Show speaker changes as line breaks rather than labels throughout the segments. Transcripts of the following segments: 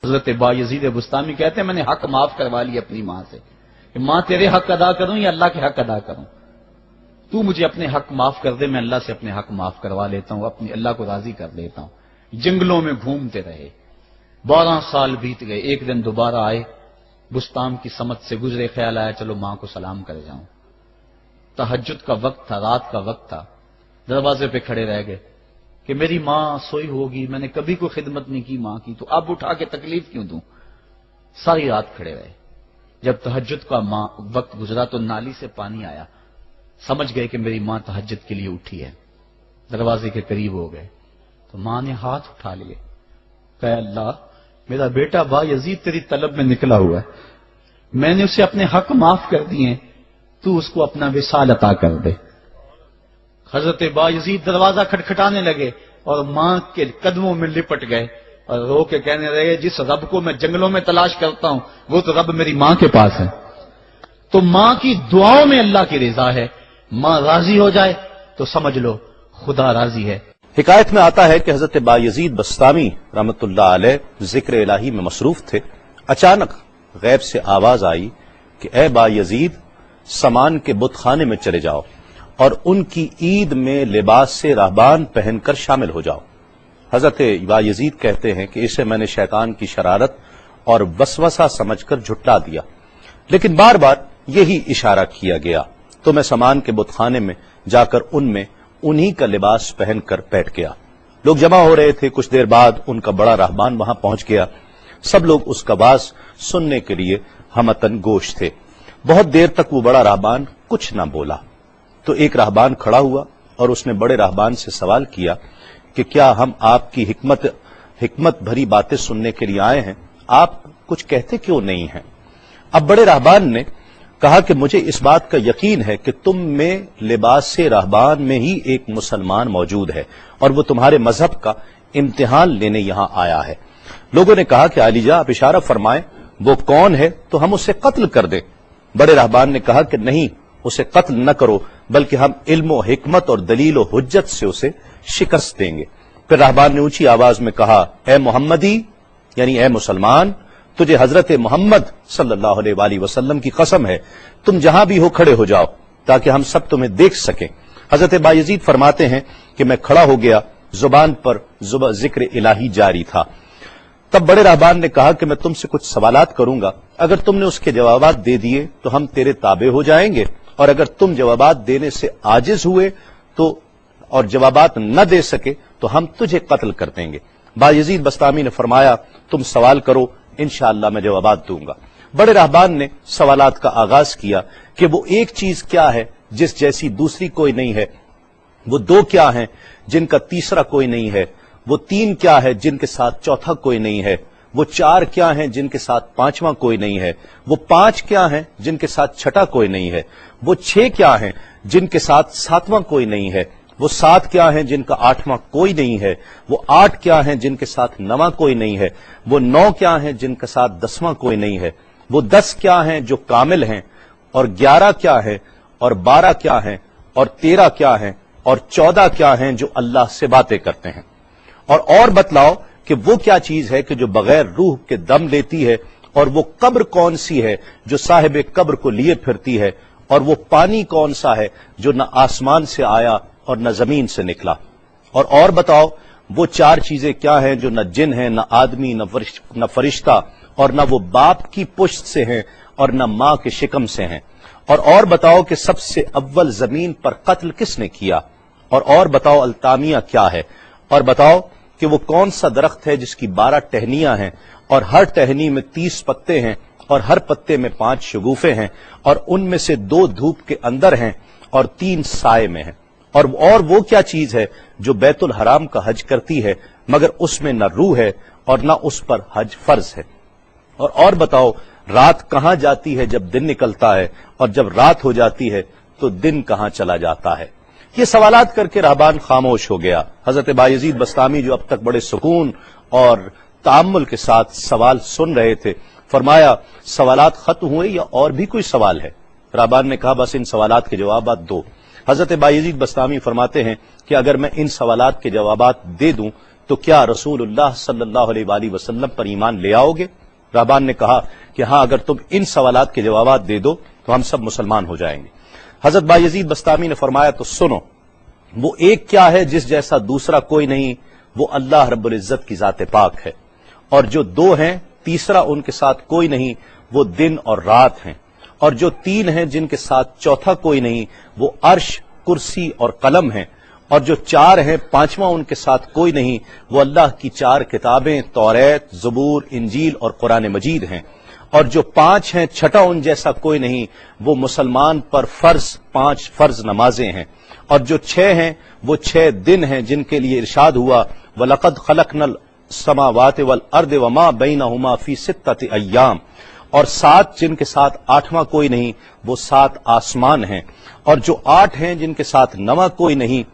حضرت بایزید بستامی کہتے ہیں میں نے حق معاف کروا لی اپنی ماں سے کہ ماں تیرے حق ادا کروں یا اللہ کے حق ادا کروں، تو مجھے اپنے حق معاف کر دے، میں اللہ سے اپنے حق معاف کروا لیتا ہوں، اپنی اللہ کو راضی کر لیتا ہوں۔ جنگلوں میں گھومتے رہے، 12 سال بیت گئے، ایک دن دوبارہ آئے، بستان کی سمت سے گزرے، خیال آیا چلو ماں کو سلام کر جاؤں۔ تہجد کا وقت تھا، رات کا وقت تھا، دروازے پہ کھڑے رہ گئے کہ میری ماں سوئی ہوگی، میں نے کبھی کوئی خدمت نہیں کی ماں کی، تو اب اٹھا کے تکلیف کیوں دوں؟ ساری رات کھڑے رہے۔ جب تہجد کا وقت گزرا تو نالی سے پانی آیا، سمجھ گئے کہ میری ماں تہجد کے لیے اٹھی ہے، دروازے کے قریب ہو گئے تو ماں نے ہاتھ اٹھا لیے، کہا اللہ میرا بیٹا بایزید تیری طلب میں نکلا ہوا ہے، میں نے اسے اپنے حق معاف کر دیے، تو اس کو اپنا وصال عطا کر دے۔ حضرت بایزید دروازہ کھٹکھٹانے لگے اور ماں کے قدموں میں لپٹ گئے اور رو کے کہنے لگے جس رب کو میں جنگلوں میں تلاش کرتا ہوں وہ تو رب میری ماں کے پاس ہے۔ تو ماں کی دعاؤں میں اللہ کی رضا ہے، ماں راضی ہو جائے تو سمجھ لو خدا راضی ہے۔
حکایت میں آتا ہے کہ حضرت بایزید بستامی رحمۃ اللہ علیہ ذکر الہی میں مصروف تھے، اچانک غیب سے آواز آئی کہ اے بایزید سامان کے بت خانے میں چلے جاؤ اور ان کی عید میں لباس سے راہبان پہن کر شامل ہو جاؤ۔ حضرت بایزید کہتے ہیں کہ اسے میں نے شیطان کی شرارت اور وسوسہ سمجھ کر جھٹلا دیا، لیکن بار بار یہی اشارہ کیا گیا، تو میں سامان کے بت خانے میں جا کر ان میں انہی کا لباس پہن کر بیٹھ گیا۔ لوگ جمع ہو رہے تھے، کچھ دیر بعد ان کا بڑا راہبان وہاں پہنچ گیا، سب لوگ اس کا باز سننے کے لیے ہمتن گوش تھے۔ بہت دیر تک وہ بڑا راہبان کچھ نہ بولا، تو ایک راہبان کھڑا ہوا اور اس نے بڑے راہبان سے سوال کیا کہ کیا ہم آپ کی حکمت بھری باتیں سننے کے لیے آئے ہیں، آپ کچھ کہتے کیوں نہیں ہیں؟ اب بڑے راہبان نے کہا کہ مجھے اس بات کا یقین ہے کہ تم میں لباس سے راہبان میں ہی ایک مسلمان موجود ہے اور وہ تمہارے مذہب کا امتحان لینے یہاں آیا ہے۔ لوگوں نے کہا کہ علی جاں آپ اشارہ فرمائیں، وہ کون ہے تو ہم اسے قتل کر دیں۔ بڑے راہبان نے کہا کہ نہیں، اسے قتل نہ کرو، بلکہ ہم علم و حکمت اور دلیل و حجت سے اسے شکست دیں گے۔ پھر راہبان نے اونچی آواز میں کہا اے محمدی، یعنی اے مسلمان، تجھے حضرت محمد صلی اللہ علیہ وآلہ وسلم کی قسم ہے تم جہاں بھی ہو کھڑے ہو جاؤ تاکہ ہم سب تمہیں دیکھ سکیں۔ حضرت بایزید فرماتے ہیں کہ میں کھڑا ہو گیا، زبان پر ذکر الہی جاری تھا۔ تب بڑے راہبان نے کہا کہ میں تم سے کچھ سوالات کروں گا، اگر تم نے اس کے جوابات دے دیے تو ہم تیرے تابع ہو جائیں گے، اور اگر تم جوابات دینے سے عاجز ہوئے تو اور جوابات نہ دے سکے تو ہم تجھے قتل کر دیں گے۔ بایزید بستامی نے فرمایا تم سوال کرو، انشاءاللہ میں جوابات دوں گا۔ بڑے راہبان نے سوالات کا آغاز کیا کہ وہ ایک چیز کیا ہے جس جیسی دوسری کوئی نہیں ہے، وہ دو کیا ہیں جن کا تیسرا کوئی نہیں ہے، وہ تین کیا ہے جن کے ساتھ چوتھا کوئی نہیں ہے، وہ چار کیا ہیں جن کے ساتھ پانچواں کوئی نہیں ہے، وہ پانچ کیا ہیں جن کے ساتھ چھٹا کوئی نہیں ہے، وہ چھ کیا ہیں جن کے ساتھ ساتواں کوئی نہیں ہے، وہ سات کیا ہیں جن کا آٹھواں کوئی نہیں ہے، وہ آٹھ کیا ہیں جن کے ساتھ نواں کوئی نہیں ہے، وہ نو کیا ہیں جن کے ساتھ دسواں کوئی نہیں ہے، وہ 10 کیا ہیں جو کامل ہیں، اور 11 کیا ہے، اور 12 کیا ہیں، اور 13 کیا ہیں، اور 14 کیا ہیں جو اللہ سے باتیں کرتے ہیں۔ اور بتلاؤ کہ وہ کیا چیز ہے کہ جو بغیر روح کے دم لیتی ہے، اور وہ قبر کون سی ہے جو صاحب قبر کو لیے پھرتی ہے، اور وہ پانی کون سا ہے جو نہ آسمان سے آیا اور نہ زمین سے نکلا، اور بتاؤ وہ چار چیزیں کیا ہیں جو نہ جن ہیں، نہ آدمی، نہ فرشتہ، اور نہ وہ باپ کی پشت سے ہیں اور نہ ماں کے شکم سے ہیں، اور بتاؤ کہ سب سے اول زمین پر قتل کس نے کیا، اور بتاؤ التامیہ کیا ہے، اور بتاؤ کہ وہ کون سا درخت ہے جس کی 12 ٹہنیاں ہیں اور ہر ٹہنی میں 30 پتے ہیں اور ہر پتے میں 5 شگوفے ہیں، اور ان میں سے 2 دھوپ کے اندر ہیں اور 3 سائے میں ہیں، اور وہ کیا چیز ہے جو بیت الحرام کا حج کرتی ہے مگر اس میں نہ روح ہے اور نہ اس پر حج فرض ہے، اور بتاؤ رات کہاں جاتی ہے جب دن نکلتا ہے، اور جب رات ہو جاتی ہے تو دن کہاں چلا جاتا ہے۔ یہ سوالات کر کے راہبان خاموش ہو گیا۔ حضرت بایزید بستامی جو اب تک بڑے سکون اور تأمل کے ساتھ سوال سن رہے تھے، فرمایا سوالات ختم ہوئے یا اور بھی کوئی سوال ہے؟ راہبان نے کہا بس ان سوالات کے جوابات دو۔ حضرت بایزید بستامی فرماتے ہیں کہ اگر میں ان سوالات کے جوابات دے دوں تو کیا رسول اللہ صلی اللہ علیہ وآلہ وسلم پر ایمان لے آؤ گے؟ رہبان نے کہا کہ ہاں، اگر تم ان سوالات کے جوابات دے دو تو ہم سب مسلمان ہو جائیں گے۔ حضرت بایزید بسطامی نے فرمایا تو سنو، وہ ایک کیا ہے جس جیسا دوسرا کوئی نہیں، وہ اللہ رب العزت کی ذات پاک ہے، اور جو دو ہیں تیسرا ان کے ساتھ کوئی نہیں، وہ دن اور رات ہیں، اور جو تین ہیں جن کے ساتھ چوتھا کوئی نہیں، وہ عرش، کرسی اور قلم ہیں، اور جو چار ہیں پانچواں ان کے ساتھ کوئی نہیں، وہ اللہ کی چار کتابیں توریت، زبور، انجیل اور قرآن مجید ہیں، اور جو پانچ ہیں چھٹا ان جیسا کوئی نہیں، وہ مسلمان پر پانچ فرض نمازیں ہیں، اور جو چھ ہیں وہ 6 دن ہیں جن کے لیے ارشاد ہوا وَلَقَدْ خَلَقْنَا السَّمَاوَاتِ وَالْأَرْضِ وَمَا بَيْنَهُمَا فِي 6 أَيَّامٍ، اور 7 جن کے ساتھ 8واں کوئی نہیں، وہ 7 آسمان ہیں، اور جو 8 ہیں جن کے ساتھ 9واں کوئی نہیں،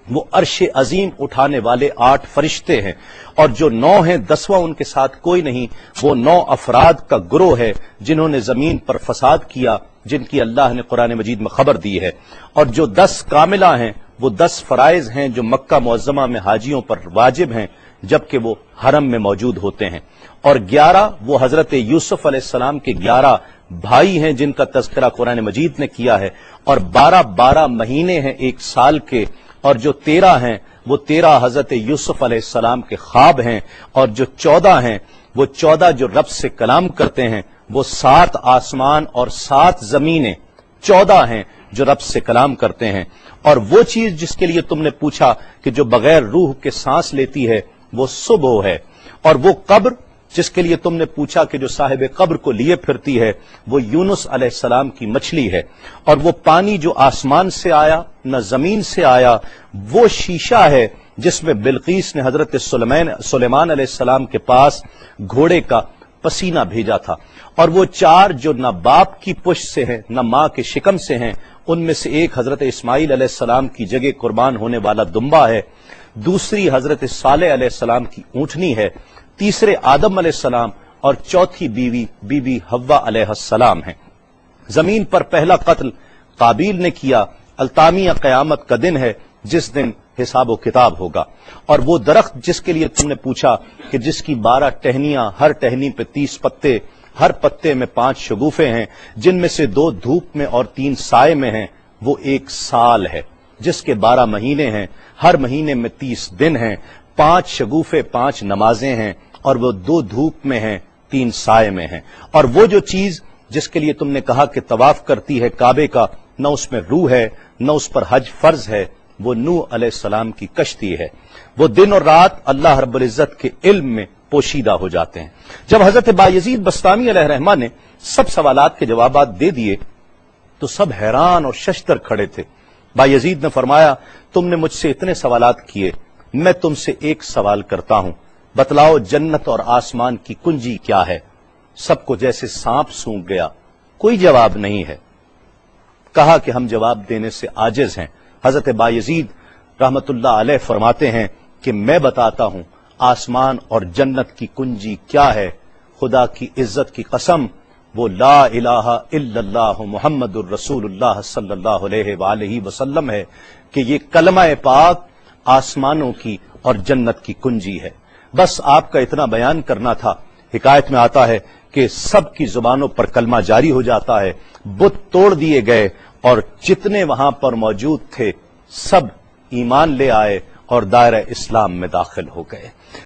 وہ عرش عظیم اٹھانے والے 8 فرشتے ہیں، اور جو 9 ہیں 10واں ان کے ساتھ کوئی نہیں، وہ 9 افراد کا گروہ ہے جنہوں نے زمین پر فساد کیا، جن کی اللہ نے قرآن مجید میں خبر دی ہے، اور جو 10 کاملہ ہیں وہ 10 فرائض ہیں جو مکہ معظمہ میں حاجیوں پر واجب ہیں جبکہ وہ حرم میں موجود ہوتے ہیں، اور 11 وہ حضرت یوسف علیہ السلام کے 11 بھائی ہیں جن کا تذکرہ قرآن مجید نے کیا ہے، اور 12 مہینے ہیں 1 سال کے، اور جو 13 ہیں وہ 13 حضرت یوسف علیہ السلام کے خواب ہیں، اور جو 14 ہیں وہ 14 جو رب سے کلام کرتے ہیں، وہ 7 آسمان اور 7 زمینیں 14 ہیں جو رب سے کلام کرتے ہیں، اور وہ چیز جس کے لیے تم نے پوچھا کہ جو بغیر روح کے سانس لیتی ہے وہ صبح ہے، اور وہ قبر جس کے لیے تم نے پوچھا کہ جو صاحب قبر کو لیے پھرتی ہے وہ یونس علیہ السلام کی مچھلی ہے، اور وہ پانی جو آسمان سے آیا نہ زمین سے آیا وہ شیشہ ہے جس میں بلقیس نے حضرت سلیمان علیہ السلام کے پاس گھوڑے کا پسینہ بھیجا تھا، اور وہ 4 جو نہ باپ کی پشت سے ہیں نہ ماں کے شکم سے ہیں، ان میں سے ایک حضرت اسماعیل علیہ السلام کی جگہ قربان ہونے والا دمبا ہے، دوسری حضرت صالح علیہ السلام کی اونٹنی ہے، تیسرے آدم علیہ السلام، اور چوتھی بی بی حوا علیہ السلام ہیں۔ زمین پر پہلا قتل قابیل نے کیا، التامیہ قیامت کا دن ہے جس دن حساب و کتاب ہوگا، اور وہ درخت جس کے لیے تم نے پوچھا کہ جس کی 12 ٹہنیاں، ہر ٹہنی پہ 30 پتے، ہر پتے میں 5 شگوفے ہیں جن میں سے 2 دھوپ میں اور 3 سائے میں ہیں، وہ 1 سال ہے جس کے 12 مہینے ہیں، ہر مہینے میں 30 دن ہیں، 5 شگوفے 5 نمازیں ہیں، اور وہ 2 دھوپ میں ہیں 3 سائے میں ہیں، اور وہ جو چیز جس کے لیے تم نے کہا کہ طواف کرتی ہے کعبے کا، نہ اس میں روح ہے نہ اس پر حج فرض ہے، وہ نوح علیہ السلام کی کشتی ہے، وہ دن اور رات اللہ رب العزت کے علم میں پوشیدہ ہو جاتے ہیں۔ جب حضرت بایزید بسطامی علیہ الرحمہ نے سب سوالات کے جوابات دے دیے تو سب حیران اور ششدر کھڑے تھے۔ بایزید نے فرمایا تم نے مجھ سے اتنے سوالات کیے، میں تم سے ایک سوال کرتا ہوں، بتلاؤ جنت اور آسمان کی کنجی کیا ہے؟ سب کو جیسے سانپ سونگھ گیا، کوئی جواب نہیں ہے۔ کہا کہ ہم جواب دینے سے عاجز ہیں۔ حضرت بایزید رحمت اللہ علیہ فرماتے ہیں کہ میں بتاتا ہوں آسمان اور جنت کی کنجی کیا ہے۔ خدا کی عزت کی قسم، وہ لا الہ الا اللہ محمد الرسول اللہ صلی اللہ علیہ وآلہ وسلم ہے کہ یہ کلمہ پاک آسمانوں کی اور جنت کی کنجی ہے۔ بس آپ کا اتنا بیان کرنا تھا۔ حکایت میں آتا ہے کہ سب کی زبانوں پر کلمہ جاری ہو جاتا ہے، بت توڑ دیے گئے، اور جتنے وہاں پر موجود تھے سب ایمان لے آئے اور دائرہ اسلام میں داخل ہو گئے۔